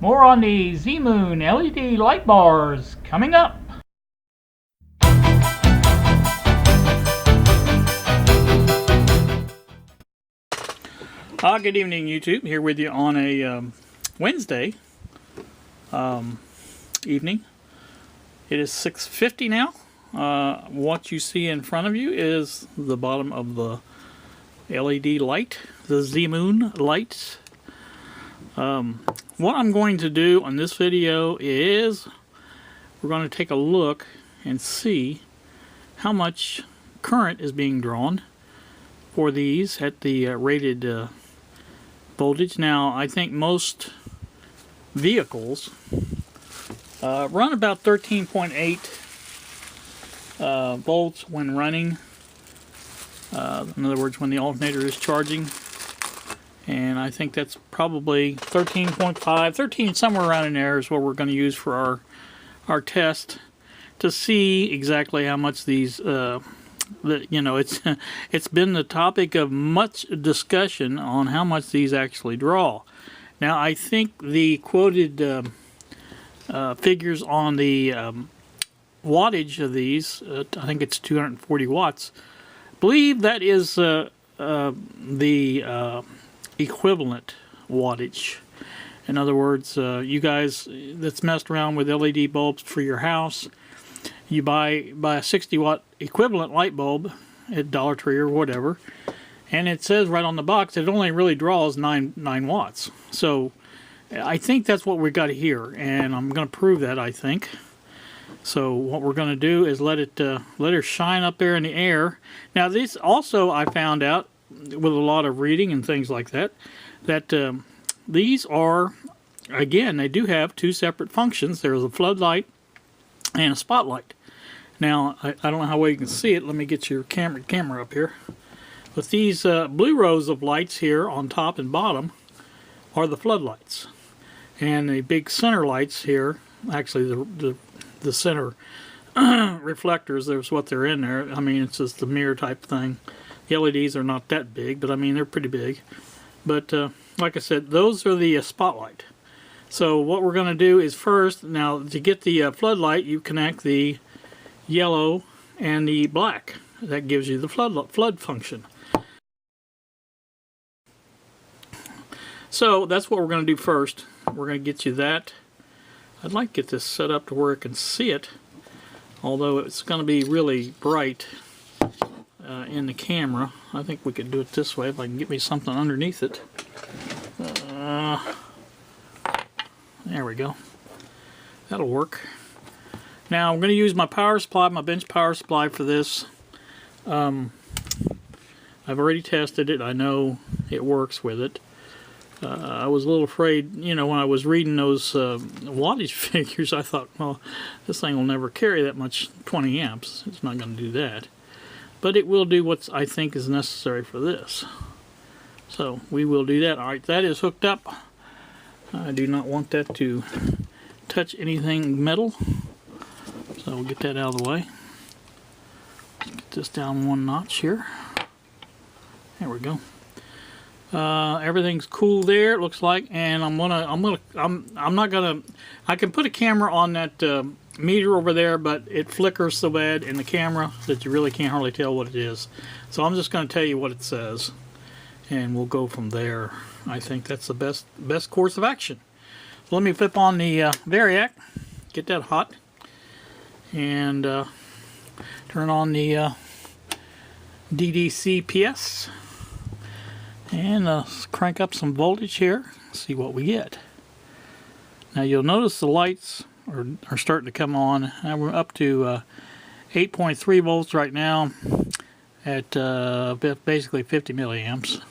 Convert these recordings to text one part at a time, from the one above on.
More on the Zmoon LED light bars coming up. Good evening, YouTube. Here with you on a Wednesday evening. It is 6:50 now. What you see in front of you is the bottom of the LED light, the Zmoon lights. What I'm going to do on this video is we're going to take a look and see how much current is being drawn for these at the rated voltage. Now, I think most vehicles run about 13.8 volts when running. In other words, when the alternator is charging. And I think that's probably 13.5, 13, somewhere around in there is what we're going to use for our test to see exactly how much these, it's been the topic of much discussion on how much these actually draw. Now, I think the quoted figures on the wattage of these, I think it's 240 watts, I believe that is the equivalent wattage. In other words, you guys that's messed around with LED bulbs for your house, you buy a 60 watt equivalent light bulb at Dollar Tree or whatever, and it says right on the box it only really draws 9 watts. So I think that's what we got here, and I'm going to prove that, I think. So what we're going to do is let her shine up there in the air. Now, this also I found out with a lot of reading and things like that, that these are, again, they do have two separate functions. There's a floodlight and a spotlight. Now, I don't know how well you can see it. Let me get your camera up here. But these blue rows of lights here on top and bottom are the floodlights. And the big center lights here, actually the center reflectors, there's what they're in there. I mean, it's just the mirror type thing. The LEDs are not that big, but I mean, they're pretty big. But like I said, those are the spotlight. So what we're going to do is first, now to get the floodlight, you connect the yellow and the black. That gives you the flood function. So that's what we're going to do first. We're going to get you that. I'd like to get this set up to where I can see it, although it's going to be really bright in the camera. I think we could do it this way if I can get me something underneath it. There we go. That'll work. Now I'm going to use my power supply, my bench power supply for this. I've already tested it. I know it works with it. I was a little afraid, when I was reading those wattage figures, I thought, well, this thing will never carry that much 20 amps. It's not going to do that. But it will do what I think is necessary for this. So we will do that. Alright, that is hooked up. I do not want that to touch anything metal. So we'll get that out of the way. Get this down one notch here. There we go. Everything's cool there, it looks like, and I'm not gonna. I can put a camera on that meter over there, but it flickers so bad in the camera that you really can't hardly tell what it is. So I'm just going to tell you what it says, and we'll go from there. I think that's the best course of action. So let me flip on the Variac, get that hot, and turn on the DDC PS. And crank up some voltage here, see what we get. Now you'll notice the lights are starting to come on. Now we're up to 8.3 volts right now at basically 50 milliamps.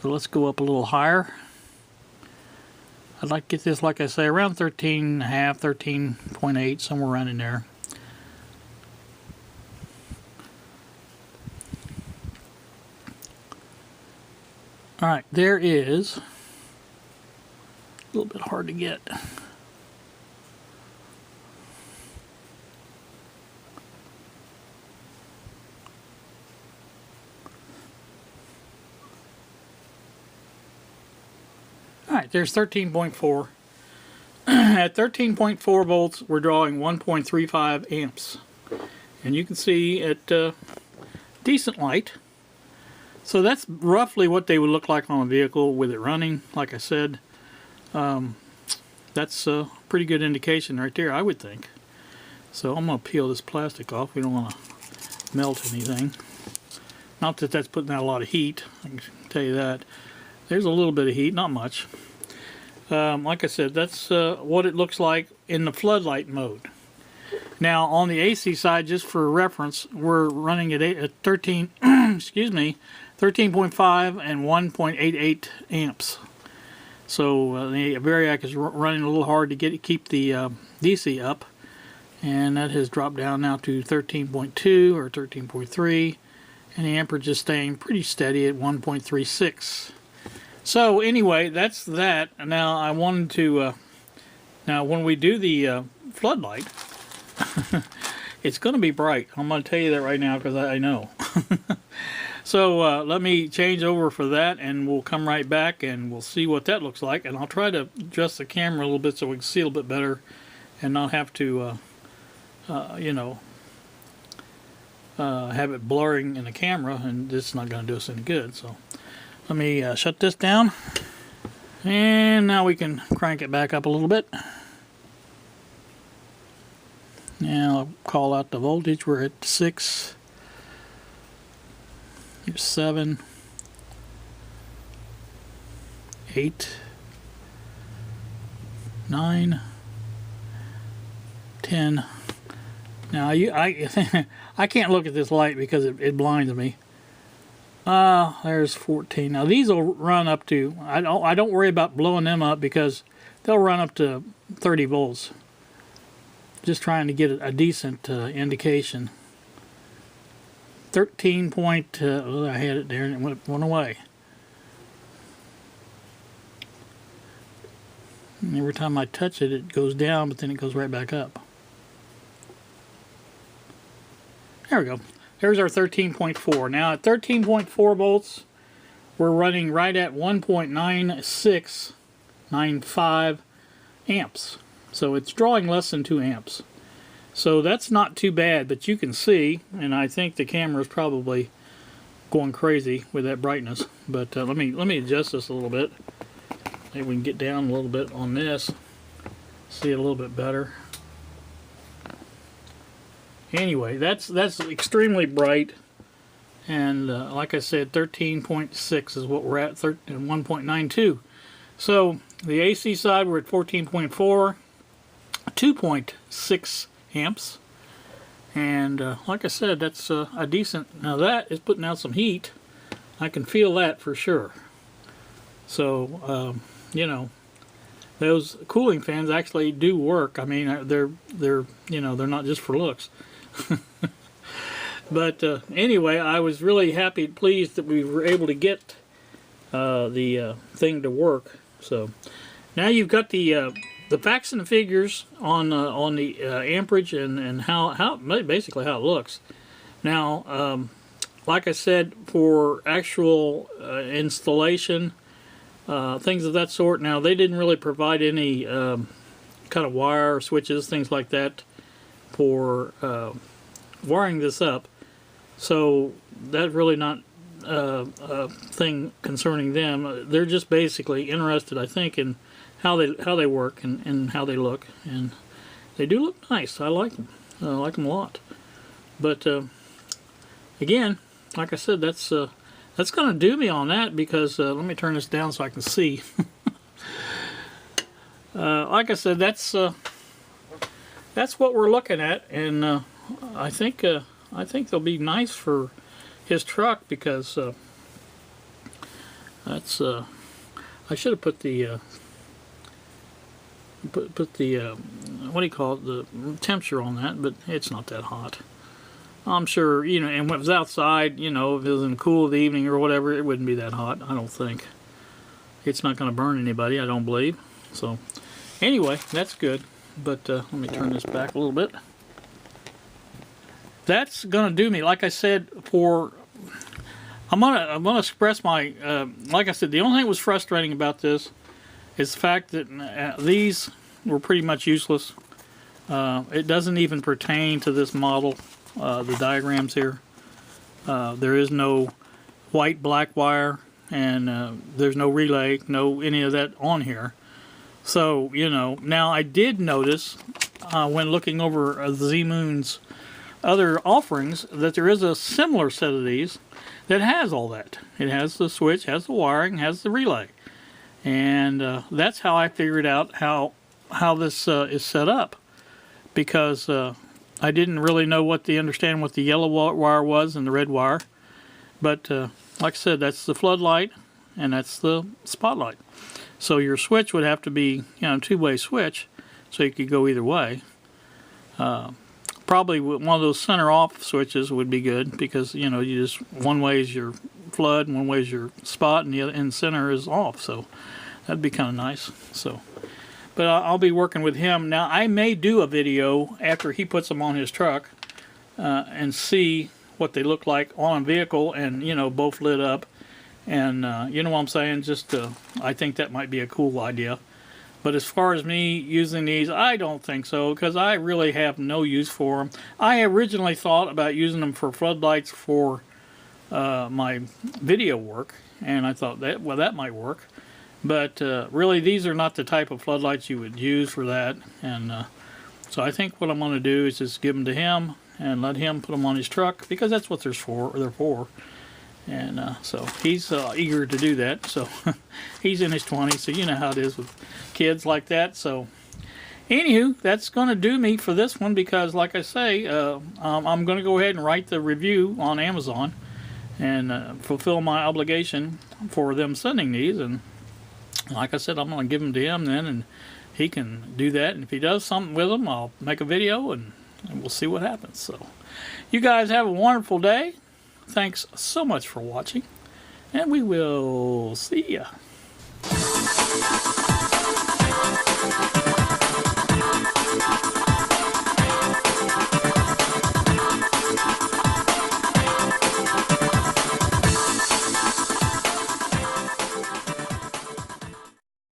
So let's go up a little higher. I'd like to get this, like I say, around 13.5, 13.8, somewhere around in there. Alright, there is a little bit hard to get. Alright, there's 13.4. at 13.4 volts, we're drawing 1.35 amps. And you can see at decent light. So that's roughly what they would look like on a vehicle with it running. Like I said, that's a pretty good indication right there, I would think. So I'm going to peel this plastic off. We don't want to melt anything. Not that that's putting out a lot of heat, I can tell you that. There's a little bit of heat, not much. Like I said, that's what it looks like in the floodlight mode. Now on the AC side, just for reference, we're running at 13, excuse me, 13.5 and 1.88 amps. So the Variac is running a little hard to keep the DC up, and that has dropped down now to 13.2 or 13.3, and the amperage is staying pretty steady at 1.36. So anyway, that's that. Now I wanted to, now when we do the floodlight, it's going to be bright. I'm going to tell you that right now because I know. So let me change over for that, and we'll come right back and we'll see what that looks like. And I'll try to adjust the camera a little bit so we can see a little bit better and not have to, you know, have it blurring in the camera, and this is not going to do us any good. So let me shut this down, and now we can crank it back up a little bit. Now I'll call out the voltage. We're at 6. Here's 7, 8, 9, 10. Now I can't look at this light because it blinds me. There's 14. Now these will run up to, I don't worry about blowing them up because they'll run up to 30 volts. Just trying to get a decent indication. 13 point, I had it there and it went away. And every time I touch it, it goes down, but then it goes right back up. There we go. There's our 13.4. Now at 13.4 volts, we're running right at 1.9695 amps. So it's drawing less than 2 amps. So that's not too bad, but you can see, and I think the camera is probably going crazy with that brightness. But let me adjust this a little bit. Maybe we can get down a little bit on this, see it a little bit better. Anyway, that's extremely bright, and like I said, 13.6 is what we're at, 1.92. So the AC side, we're at 14.4, 2.6 amps, and like I said, that's a decent. Now that is putting out some heat. I can feel that for sure. So you know, those cooling fans actually do work. I mean, they're you know, they're not just for looks. But anyway, I was really happy, pleased that we were able to get the thing to work. So now you've got the facts and the figures on the amperage and how basically how it looks. Now, like I said, for actual installation, things of that sort. Now they didn't really provide any kind of wire switches, things like that, for wiring this up. So that's really not a thing concerning them. They're just basically interested, I think, in how they work and how they look, and they do look nice. I like them. I like them a lot. But again, like I said, that's going to do me on that, because let me turn this down so I can see. Like I said, that's what we're looking at, and I think they'll be nice for his truck, because that's I should have put the put the what do you call it, the temperature on that, but it's not that hot. I'm sure, you know, and when it was outside, you know, if it was in the cool of the evening or whatever, it wouldn't be that hot, I don't think. It's not going to burn anybody, I don't believe. So anyway, that's good. But let me turn this back a little bit. That's going to do me. Like I said, I'm gonna express my like I said, the only thing that was frustrating about this is the fact that these were pretty much useless. It doesn't even pertain to this model, the diagrams here. There is no white black wire, and there's no relay, no any of that on here. So, you know, now I did notice when looking over Zmoon's other offerings that there is a similar set of these that has all that. It has the switch, has the wiring, has the relay. And that's how I figured out how this is set up, because I didn't really know understand what the yellow wire was and the red wire. But like I said, that's the floodlight and that's the spotlight. So your switch would have to be, you know, a two-way switch, so you could go either way. Probably one of those center off switches would be good, because, you know, you just, one way is your flood and one way is your spot, and the other in center is off. So that'd be kind of nice. So, but I'll be working with him. Now I may do a video after he puts them on his truck and see what they look like on a vehicle, and, you know, both lit up. And you know what I'm saying? Just I think that might be a cool idea. But as far as me using these, I don't think so, because I really have no use for them. I originally thought about using them for floodlights for my video work, and I thought that, well, that might work. But really, these are not the type of floodlights you would use for that. And so I think what I'm going to do is just give them to him and let him put them on his truck, because that's what they're for. And so he's eager to do that. So he's in his 20s, so you know how it is with kids like that. So anywho, that's going to do me for this one, because like I say, I'm going to go ahead and write the review on Amazon and fulfill my obligation for them sending these. And like I said, I'm going to give them to him then, and he can do that. And if he does something with them, I'll make a video, and we'll see what happens. So you guys have a wonderful day. Thanks so much for watching, and we will see ya.